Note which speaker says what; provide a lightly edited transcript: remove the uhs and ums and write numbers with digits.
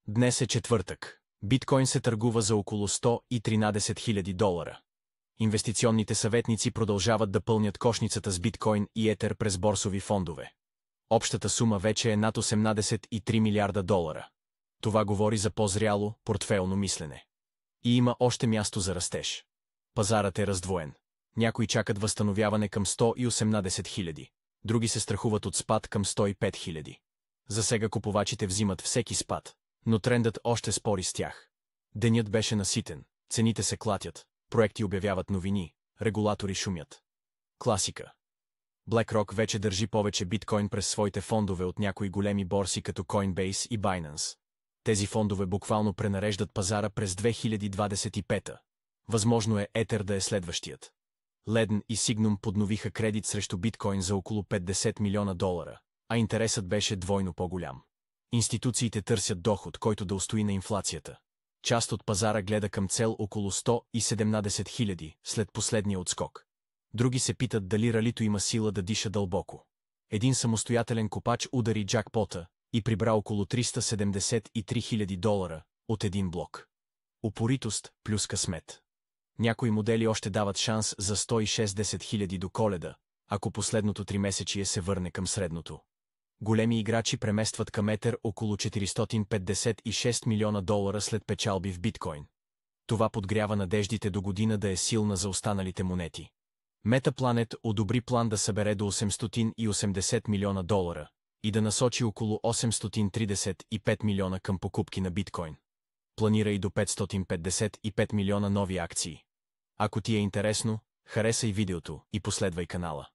Speaker 1: Днес е четвъртък. Биткоин се търгува за около $113 000. Инвестиционните съветници продължават да пълнят кошницата с биткоин и етер през борсови фондове. Общата сума вече е над $83 милиарда. Това говори за по-зряло, портфейлно мислене. И има още място за растеж. Пазарът е раздвоен. Някои чакат възстановяване към 118 000, други се страхуват от спад към 105 000. Засега купувачите взимат всеки спад, но трендът още спори с тях. Денят беше наситен, цените се клатят, проекти обявяват новини, регулатори шумят. Класика. BlackRock вече държи повече биткоин през своите фондове от някои големи борси като Coinbase и Binance. Тези фондове буквално пренареждат пазара през 2025. Възможно е Етер да е следващият. Ledn и Signum подновиха кредит срещу биткоин за около $50 милиона, а интересът беше двойно по-голям. Институциите търсят доход, който да устои на инфлацията. Част от пазара гледа към цел около 117 000 след последния отскок. Други се питат дали ралито има сила да диша дълбоко. Един самостоятелен копач удари джакпота и прибра около $373 000 от един блок. Упоритост плюс късмет. Някои модели още дават шанс за 160 000 до Коледа, ако последното тримесечие се върне към средното. Големи играчи преместват към етер около $456 милиона след печалби в биткоин. Това подгрява надеждите до година да е силна за останалите монети. Metaplanet одобри план да събере до $880 милиона и да насочи около $835 милиона към покупки на биткоин. Планира и до $555 милиона нови акции. Ако ти е интересно, харесай видеото и последвай канала.